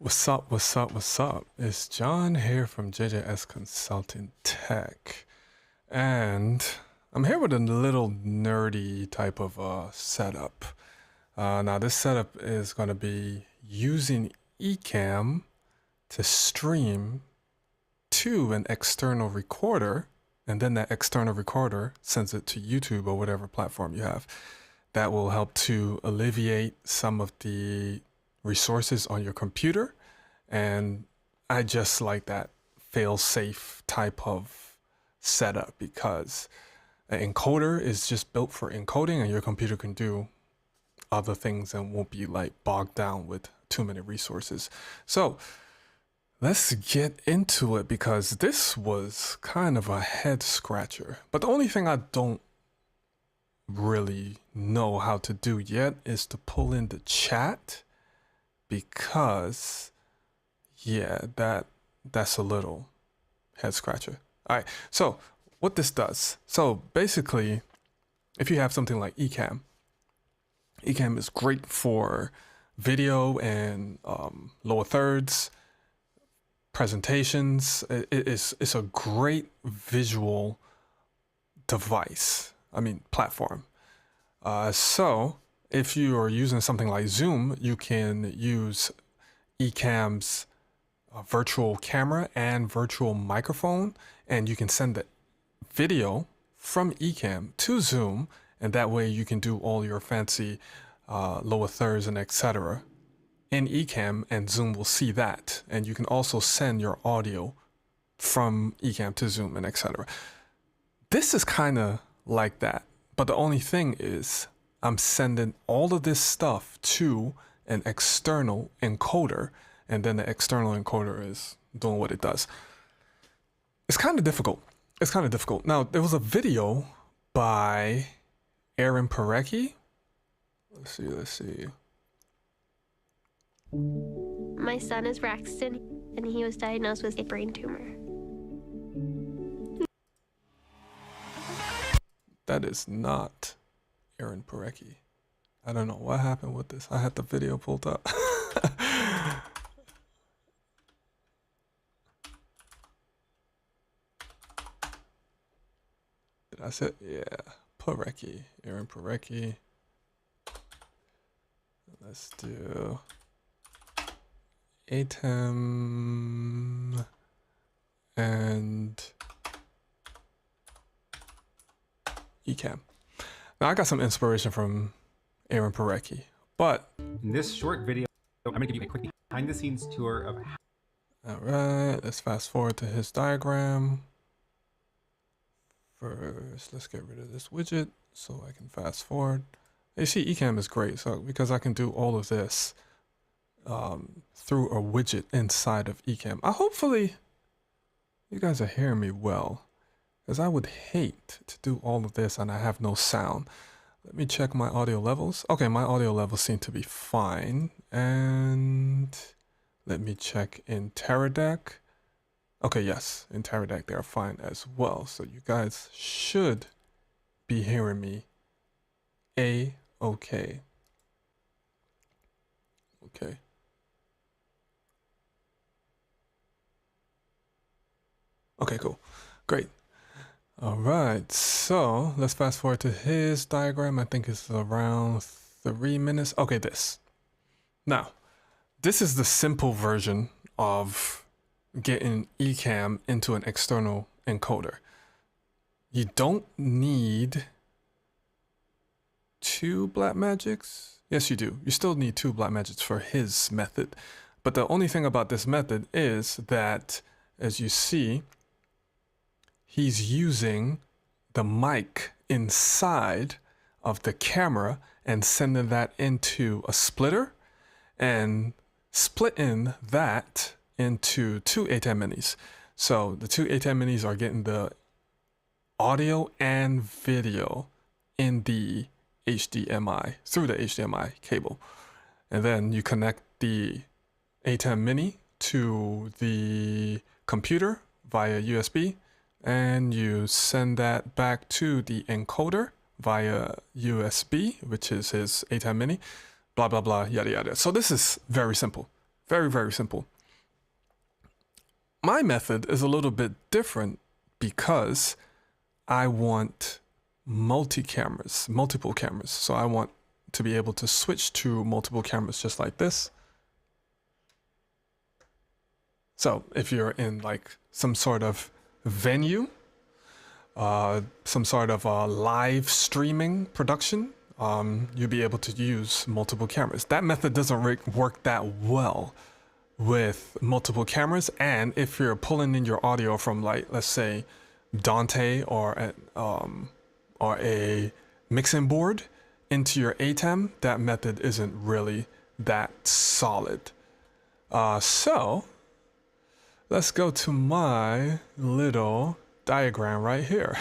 What's up? What's up? What's up? It's John here from JJS Consulting Tech, and I'm here with a little nerdy type of setup. Now this setup is going to be using Ecamm to stream to an external recorder, and then that external recorder sends it to YouTube or whatever platform you have. That will help to alleviate some of the resources on your computer. And I just like that fail-safe type of setup because an encoder is just built for encoding, and your computer can do other things and won't be like bogged down with too many resources. So let's get into it, because this was kind of a head scratcher. But the only thing I don't really know how to do yet is to pull in the chat, because yeah, that's a little head scratcher. All right, so what this does, so basically if you have something like Ecamm is great for video and lower thirds presentations. It's a great visual device, platform. So if you are using something like Zoom, you can use Ecamm's virtual camera and virtual microphone, and you can send the video from Ecamm to Zoom, and that way you can do all your fancy lower thirds and etc. in Ecamm, and Zoom will see that. And you can also send your audio from Ecamm to Zoom and etc. This is kind of like that, but the only thing is I'm sending all of this stuff to an external encoder, and then the external encoder is doing what it does. It's kind of difficult. Now, there was a video by Aaron Parecki. Let's see. My son is Braxton, and he was diagnosed with a brain tumor. That is not Aaron Parecki. I don't know what happened with this. I had the video pulled up. Did I say? Yeah, Parecki, Aaron Parecki. Let's do Ecamm and Ecamm. Now I got some inspiration from Aaron Parecki, but in this short video, I'm going to give you a quick behind-the-scenes tour of how. All right, let's fast forward to his diagram. First, let's get rid of this widget so I can fast forward. You see, Ecamm is great, so because I can do all of this through a widget inside of Ecamm. Hopefully you guys are hearing me well, because I would hate to do all of this and I have no sound. Let me check my audio levels. Okay, my audio levels seem to be fine. And let me check in Teradek. Okay, yes, in Teradek they are fine as well. So you guys should be hearing me A-okay. Okay. Okay, cool. Great. All right, so let's fast forward to his diagram. I think it's around 3 minutes. Okay, this. Now, this is the simple version of getting Ecamm into an external encoder. You don't need 2 Blackmagics. Yes, you do. You still need 2 Blackmagics for his method. But the only thing about this method is that, as you see, he's using the mic inside of the camera and sending that into a splitter and splitting that into 2 Ecamm minis. So the 2 Ecamm minis are getting the audio and video in the HDMI, through the HDMI cable. And then you connect the Ecamm mini to the computer via USB, and you send that back to the encoder via USB, which is his Ecamm mini, blah, blah, blah, yada, yada. So this is very simple. Very, very simple. My method is a little bit different because I want multiple cameras. So I want to be able to switch to multiple cameras just like this. So if you're in like some sort of venue, some sort of live streaming production, you'll be able to use multiple cameras. That method doesn't work that well with multiple cameras. And if you're pulling in your audio from, like, let's say Dante or a mixing board into your Ecamm, that method isn't really that solid. So let's go to my little diagram right here.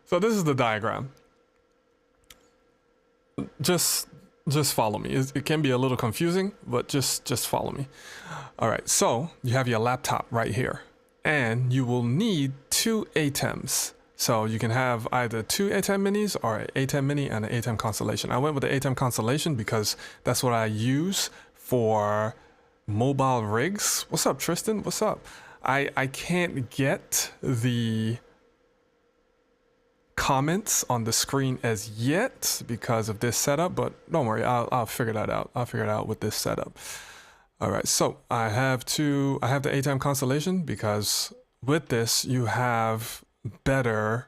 So this is the diagram. Just follow me. It can be a little confusing, but just follow me. All right, so you have your laptop right here, and you will need two Ecamms. So you can have either two Ecamm minis or an Ecamm mini and an Ecamm Constellation. I went with the Ecamm Constellation because that's what I use for mobile rigs. What's up, Tristan? What's up? I can't get the comments on the screen as yet because of this setup, but don't worry, I'll figure that out. I'll figure it out with this setup. All right, so I have the Ecamm Constellation because with this you have better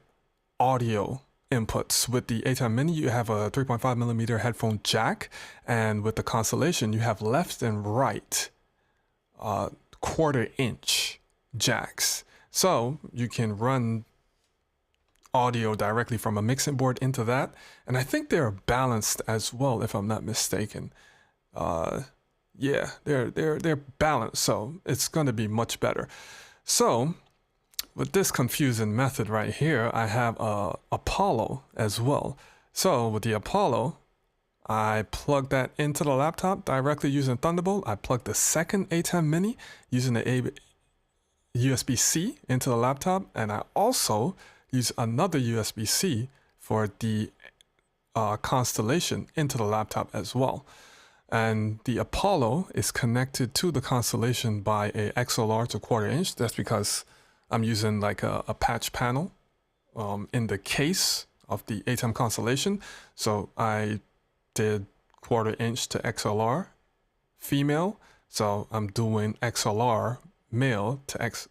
audio inputs. With the Ecamm Mini, you have a 3.5mm headphone jack, and with the Constellation, you have left and right 1/4" jacks. So you can run audio directly from a mixing board into that, and I think they're balanced as well, if I'm not mistaken. Yeah, they're balanced, so it's going to be much better. So with this confusing method right here, I have a Apollo as well. So with the Apollo, I plug that into the laptop directly using Thunderbolt. I plug the second Ecamm Mini using the USB-C into the laptop, and I also use another USB-C for the Constellation into the laptop as well. And the Apollo is connected to the Constellation by a XLR to 1/4". That's because I'm using like a patch panel in the case of the Ecamm Constellation. So I did 1/4" to XLR female. So I'm doing XLR male to 1/4"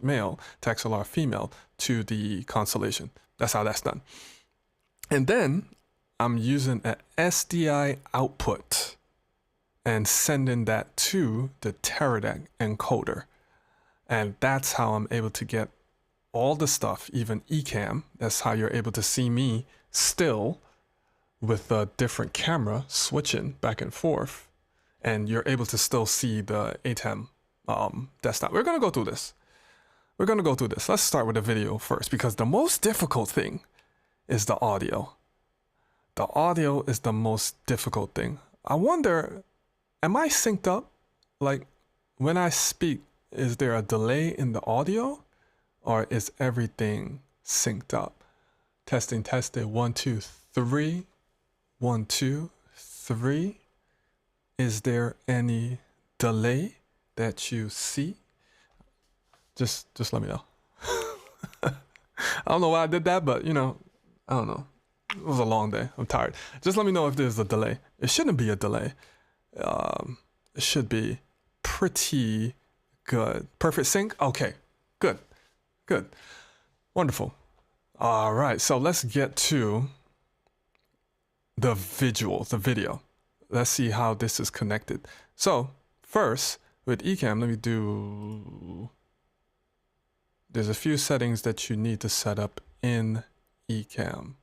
male to XLR female to the Constellation. That's how that's done. And then I'm using an SDI output and sending that to the External Encoder. And that's how I'm able to get all the stuff, even Ecamm. That's how you're able to see me still with a different camera switching back and forth. And you're able to still see the Ecamm desktop. We're going to go through this. Let's start with the video first, because the most difficult thing is the audio. The audio is the most difficult thing. I wonder, am I synced up? Like, when I speak, is there a delay in the audio, or is everything synced up? Testing, 1, 2, 3. 1, 2, 3. Is there any delay that you see? Just let me know. I don't know why I did that, but I don't know. It was a long day. I'm tired. Just let me know if there's a delay. It shouldn't be a delay. It should be pretty good. Perfect sync? Okay, good. Wonderful. All right, so let's get to the video. Let's see how this is connected. So first, with Ecamm, there's a few settings that you need to set up in Ecamm.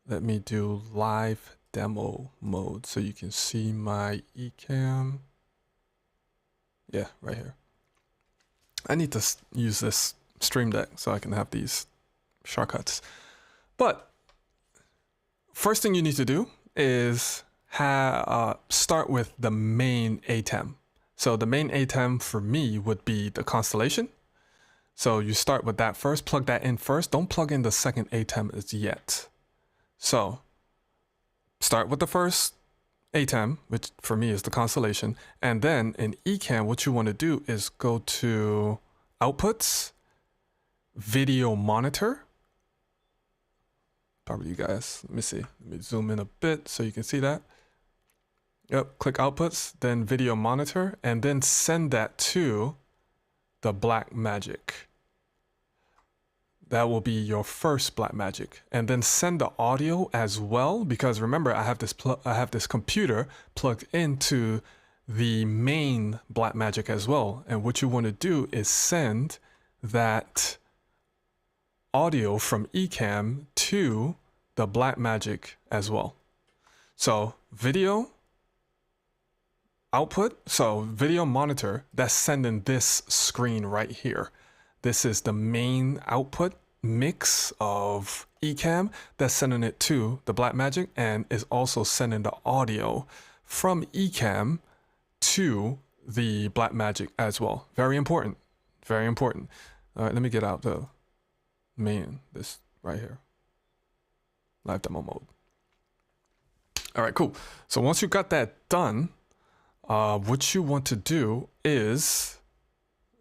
Let me do live demo mode so you can see my Ecamm. Yeah, right here. I need to use this Stream Deck so I can have these shortcuts. But first thing you need to do is start with the main Ecamm. So the main Ecamm for me would be the Constellation. So you start with that first, plug that in first. Don't plug in the second Ecamm as yet. So start with the first Ecamm, which for me is the constellation. And then in Ecamm, what you want to do is go to Outputs, Video Monitor. Probably you guys, let me see. Let me zoom in a bit so you can see that. Yep, click Outputs, then Video Monitor, and then send that to the Blackmagic. That will be your first Blackmagic, and then send the audio as well, because remember I have this computer plugged into the main Blackmagic as well. And what you want to do is send that audio from Ecamm to the Blackmagic as well. So video output, so video monitor, that's sending this screen right here. This is the main output mix of Ecamm that's sending it to the Blackmagic, and is also sending the audio from Ecamm to the Blackmagic as well. Very important, very important. All right, let me get out the main, this right here, live demo mode. All right, cool. So once you got that done, what you want to do is,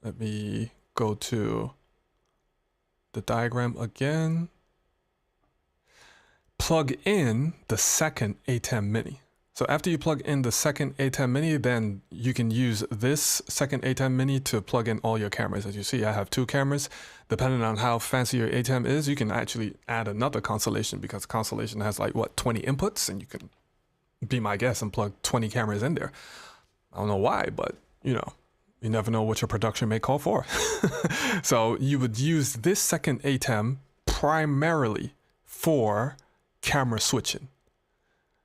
let me go to the diagram again, plug in the second Ecamm Mini. So after you plug in the second Ecamm Mini, then you can use this second Ecamm Mini to plug in all your cameras. As you see, I have 2 cameras. Depending on how fancy your Ecamm is, you can actually add another constellation, because constellation has like, what, 20 inputs, and you can be my guest and plug 20 cameras in there. I don't know why, but you know, you never know what your production may call for. So you would use this second Ecamm primarily for camera switching.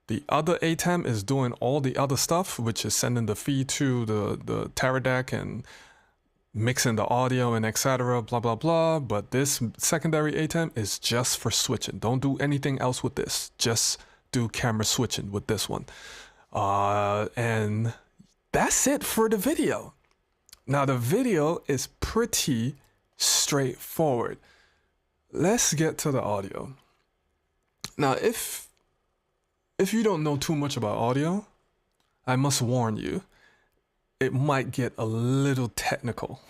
The other Ecamm is doing all the other stuff, which is sending the feed to the Teradek and mixing the audio and etc. blah blah blah. But this secondary Ecamm is just for switching. Don't do anything else with this. Just do camera switching with this one. And that's it for the video. Now the video is pretty straightforward. Let's get to the audio. Now if you don't know too much about audio, I must warn you, it might get a little technical.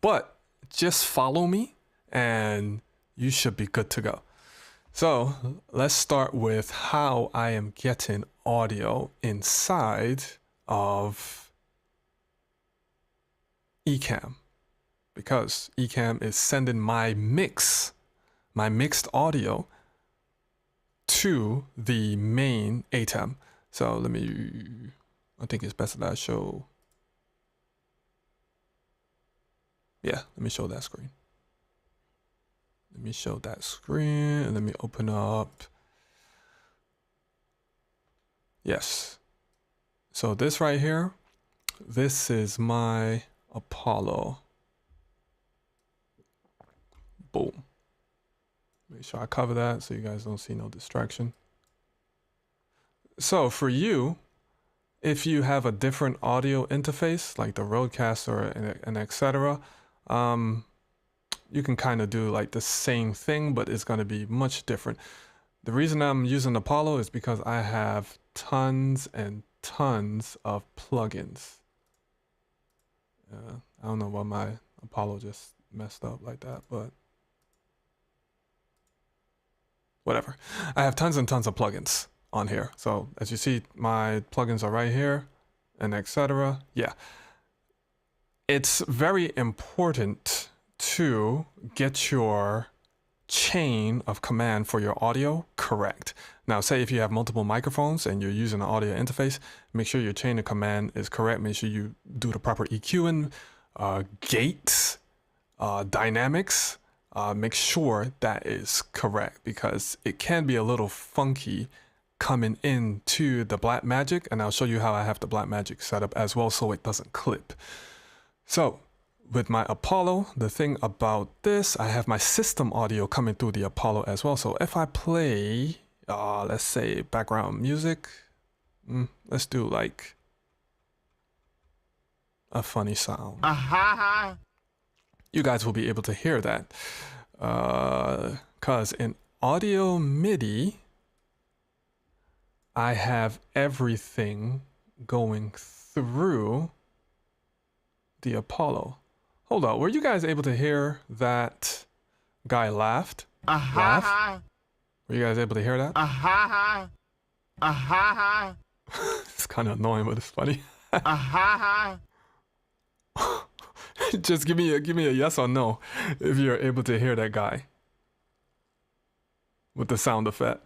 But just follow me and you should be good to go. So let's start with how I am getting audio inside of Ecamm, because Ecamm is sending my mixed audio to the main Ecamm. So I think it's best that I show, let me show that screen. Let me show that screen and let me open up. Yes. So this right here, this is my Apollo. Boom. Make sure I cover that so you guys don't see no distraction. So for you, if you have a different audio interface like the Rodecaster and etc., you can kind of do like the same thing, but it's going to be much different. The reason I'm using Apollo is because I have tons and tons of plugins. I don't know why my Apollo just messed up like that, but whatever. I have tons and tons of plugins on here. So as you see, my plugins are right here and etc. Yeah. It's very important to get your chain of command for your audio correct. Now, say if you have multiple microphones and you're using an audio interface, make sure your chain of command is correct. Make sure you do the proper EQing, gates, dynamics. Make sure that is correct, because it can be a little funky coming into the Blackmagic, and I'll show you how I have the Blackmagic set up as well so it doesn't clip. So with my Apollo, the thing about this, I have my system audio coming through the Apollo as well. So if I play, let's say background music, let's do like a funny sound. You guys will be able to hear that. Cause in audio MIDI, I have everything going through the Apollo. Hold on, were you guys able to hear that guy laughed? Laugh? Were you guys able to hear that? It's kind of annoying, but it's funny. Just give me a yes or no if you're able to hear that guy with the sound effect.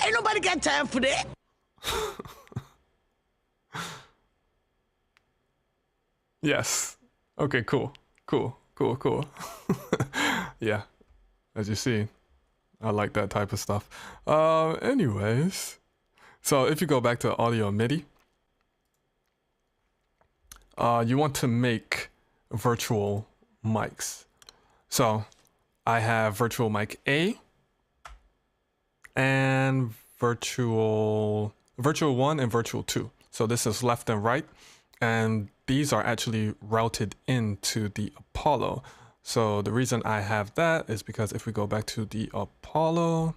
Ain't nobody got time for that. Yes. Okay, cool. Yeah, as you see, I like that type of stuff. Anyways, so if you go back to audio MIDI, you want to make virtual mics. So I have virtual mic A and virtual 1 and virtual 2. So this is left and right, and these are actually routed into the Apollo. So the reason I have that is because if we go back to the Apollo,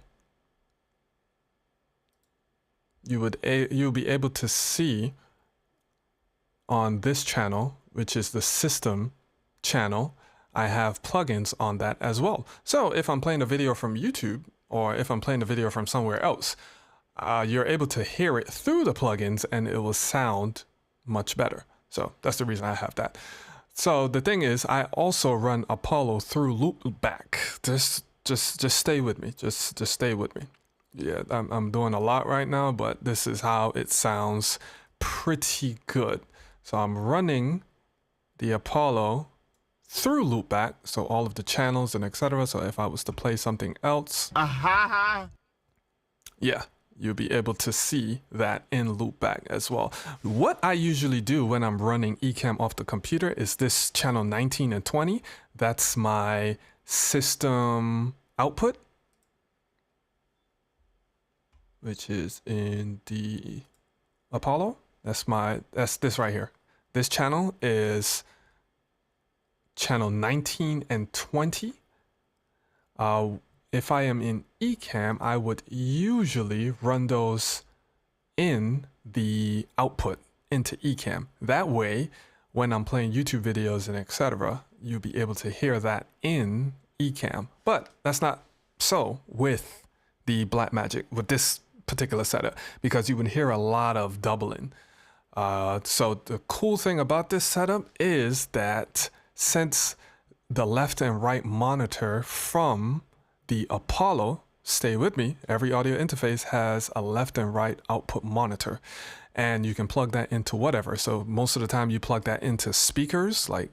you'll be able to see on this channel, which is the system channel, I have plugins on that as well. So if I'm playing a video from YouTube, or if I'm playing a video from somewhere else, you're able to hear it through the plugins and it will sound much better. So that's the reason I have that. So the thing is, I also run Apollo through loopback. Just stay with me. Just stay with me. Yeah, I'm doing a lot right now, but this is how it sounds pretty good. So I'm running the Apollo through loopback, so all of the channels and etc. So if I was to play something else, yeah, you'll be able to see that in loopback as well. What I usually do when I'm running Ecamm off the computer is this channel 19 and 20. That's my system output, which is in the Apollo. That's this right here. This channel is channel 19 and 20. If I am in Ecamm, I would usually run those in the output into Ecamm. That way, when I'm playing YouTube videos and etc., you'll be able to hear that in Ecamm. But that's not so with the Blackmagic, with this particular setup, because you would hear a lot of doubling. So the cool thing about this setup is that since the left and right monitor from the Apollo, stay with me, every audio interface has a left and right output monitor, and you can plug that into whatever. So most of the time you plug that into speakers, like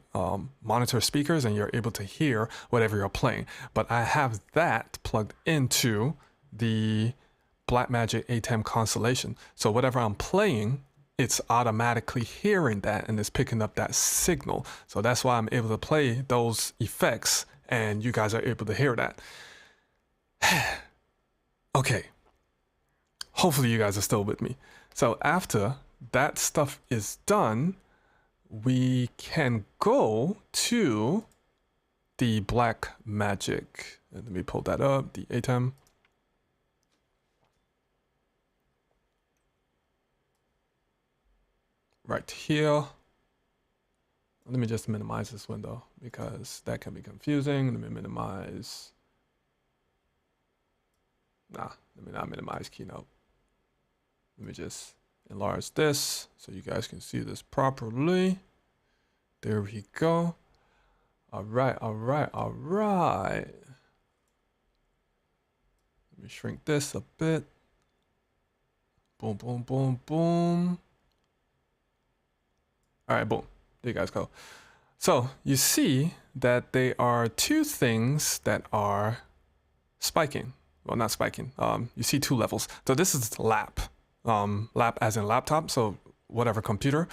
monitor speakers, and you're able to hear whatever you're playing. But I have that plugged into the Blackmagic Ecamm Constellation. So whatever I'm playing, it's automatically hearing that and it's picking up that signal. So that's why I'm able to play those effects and you guys are able to hear that. Okay. Hopefully you guys are still with me. So after that stuff is done, we can go to the Blackmagic. Let me pull that up, the Ecamm. Right here. Let me just minimize this window because that can be confusing. Let me minimize. Let me not minimize Keynote. Let me just enlarge this so you guys can see this properly. There we go. All right. Let me shrink this a bit. Boom. All right, boom. There you guys go. So you see that there are two things that are spiking. Well, not spiking. You see two levels. So this is lap. Lap as in laptop. So whatever computer.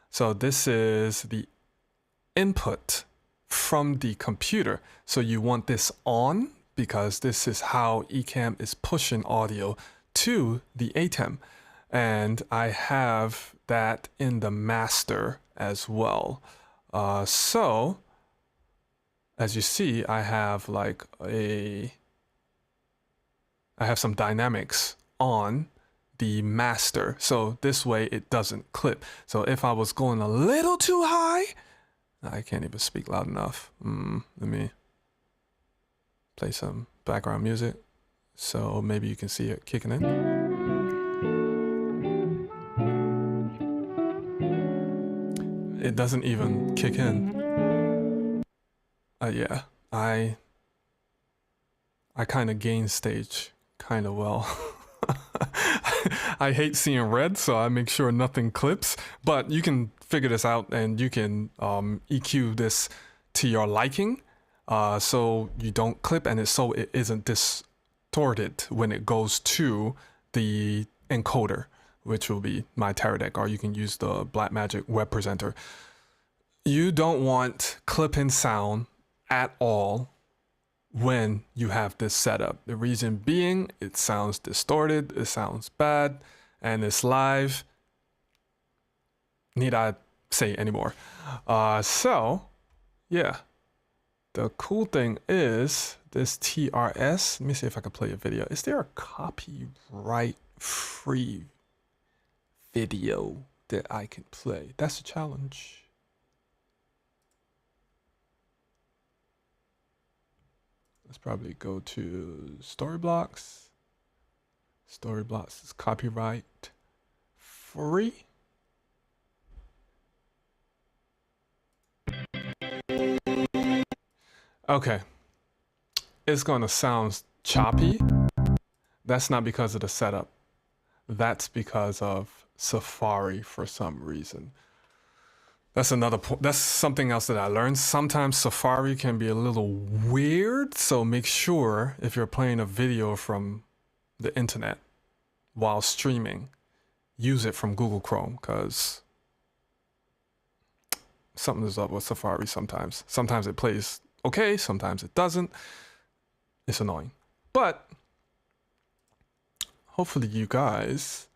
So this is the input from the computer. So you want this on because this is how Ecamm is pushing audio to the Ecamm. And I have that in the master as well. So as you see, I have like a I have some dynamics on the master. So this way it doesn't clip. So if I was going a little too high, I can't even speak loud enough. Let me play some background music so maybe you can see it kicking in. It doesn't even kick in. Yeah, I kind of gain stage kind of well. I hate seeing red, so I make sure nothing clips, but you can figure this out and you can EQ this to your liking, so you don't clip and so it isn't distorted when it goes to the encoder, which will be my Terra deck, or you can use the Blackmagic web presenter. You don't want clip-in sound at all when you have this setup. The reason being, it sounds distorted, it sounds bad, and it's live. Need I say anymore? So, yeah. The cool thing is this TRS. Let me see if I can play a video. Is there a copyright-free video that I can play? That's a challenge. Let's probably go to Storyblocks. Storyblocks is copyright free. Okay. It's gonna sound choppy. That's not because of the setup. That's because of Safari for some reason. That's another point. That's something else that I learned. Sometimes Safari can be a little weird, so make sure if you're playing a video from the internet while streaming, use it from Google Chrome, because something is up with Safari sometimes. Sometimes it plays okay, sometimes it doesn't. It's annoying. But hopefully you guys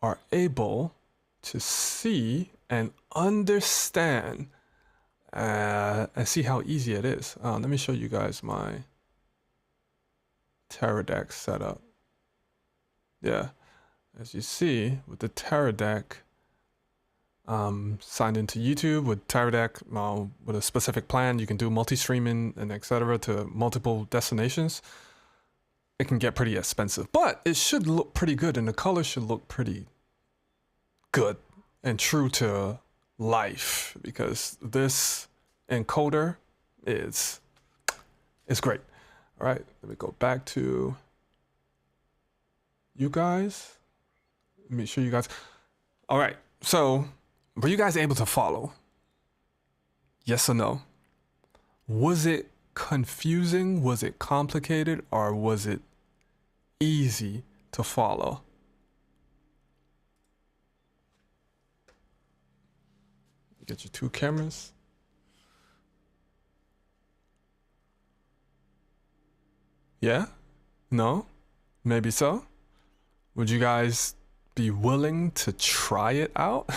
are able to see and understand and see how easy it is. Let me show you guys my Terra deck setup. Yeah, as you see with the Terra deck, signed into YouTube with Terra deck with a specific plan. You can do multi-streaming and etc. to multiple destinations. It can get pretty expensive, but it should look pretty good, and the color should look pretty good and true to life, because this encoder is great. All right, let me go back to you guys. Let me show you guys. All right, so were you guys able to follow? Yes or no? Was it confusing? Was it complicated? Or was it easy to follow? Get your two cameras. Yeah? No? Maybe so? Would you guys be willing to try it out?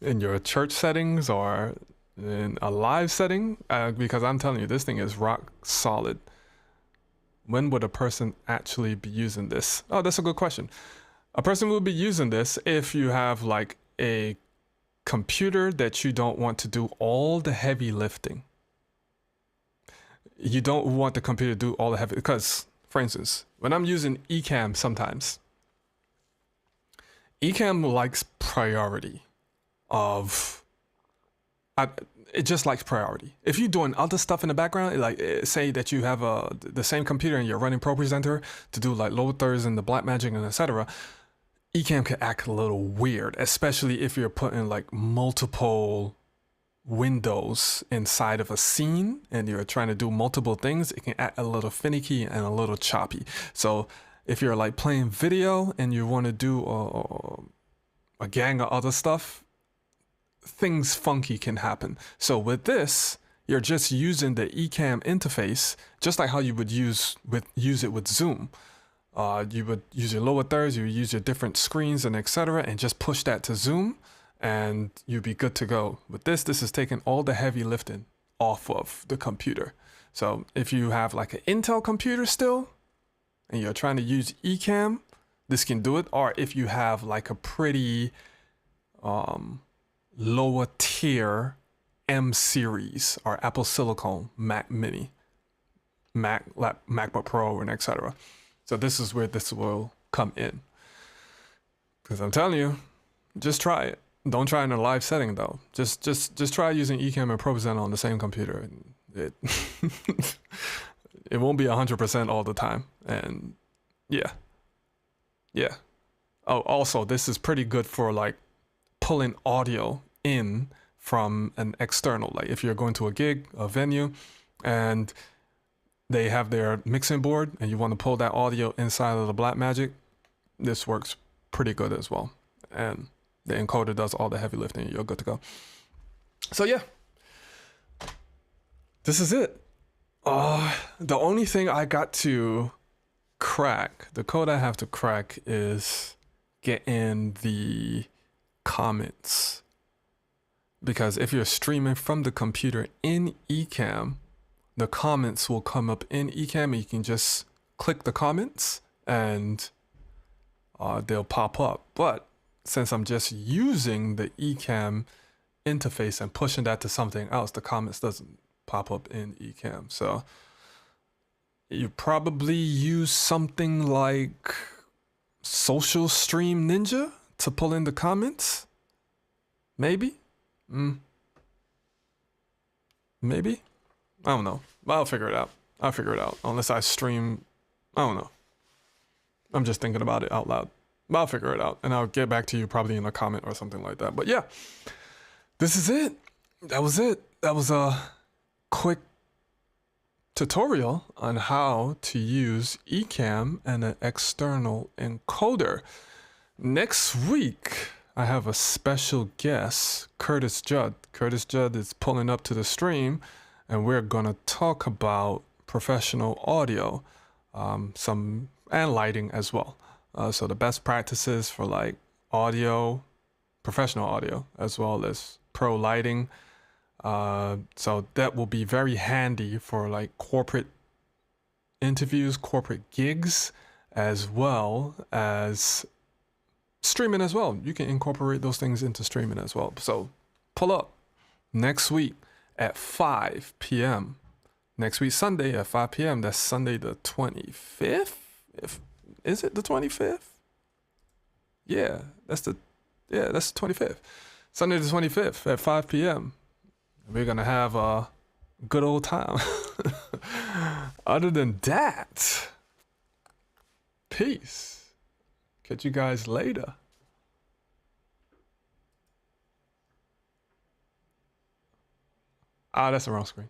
In your church settings or in a live setting? Because I'm telling you, this thing is rock solid. When would a person actually be using this? Oh, that's a good question. A person will be using this if you have like a computer that you don't want to do all the heavy lifting. You don't want the computer to do all the heavy, because for instance, when I'm using Ecamm sometimes, Ecamm likes priority of, it just likes priority. If you're doing other stuff in the background, like say that you have the same computer and you're running Pro Presenter to do like lower thirds and the Blackmagic and etc., Ecamm can act a little weird, especially if you're putting like multiple windows inside of a scene and you're trying to do multiple things. It can act a little finicky and a little choppy. So if you're like playing video and you want to do a gang of other stuff, things funky can happen. So with this, you're just using the Ecamm interface, just like how you would use it with Zoom. You would use your lower thirds, you would use your different screens and etc., and just push that to Zoom, and you'd be good to go. With this is taking all the heavy lifting off of the computer. So if you have like an Intel computer still and you're trying to use Ecamm, this can do it. Or if you have like a pretty lower tier M series or Apple Silicon Mac Mini, MacBook Pro, and etc. So this is where this will come in. Because I'm telling you, just try it. Don't try it in a live setting though. Just try using Ecamm and ProPresenter on the same computer. It it won't be 100% all the time. And yeah. Oh, also this is pretty good for like pulling audio in from an external. Like if you're going to a gig, a venue, and they have their mixing board and you want to pull that audio inside of the Blackmagic, this works pretty good as well. And the encoder does all the heavy lifting. You're good to go. So yeah, this is it. The only thing I got to crack, the code I have to crack is get in the comments. Because if you're streaming from the computer in Ecamm, the comments will come up in Ecamm and you can just click the comments and they'll pop up. But since I'm just using the Ecamm interface and pushing that to something else, the comments doesn't pop up in Ecamm. So you probably use something like Social Stream Ninja to pull in the comments. Maybe. Maybe. I don't know. I'll figure it out. Unless I stream. I don't know. I'm just thinking about it out loud. But I'll figure it out. And I'll get back to you probably in a comment or something like that. But yeah. This is it. That was it. That was a quick tutorial on how to use Ecamm and an external encoder. Next week, I have a special guest, Curtis Judd. Curtis Judd is pulling up to the stream, and we're gonna talk about professional audio, and lighting as well. So the best practices for like audio, professional audio, as well as pro lighting. So that will be very handy for like corporate interviews, corporate gigs, as well as streaming as well. You can incorporate those things into streaming as well. So pull up next week at 5 p.m. Next week, Sunday at 5 p.m. That's Sunday the 25th. Is it the 25th? Yeah, that's the 25th. Sunday the 25th at 5 p.m. We're gonna have a good old time. Other than that, peace. Catch you guys later. That's the wrong screen.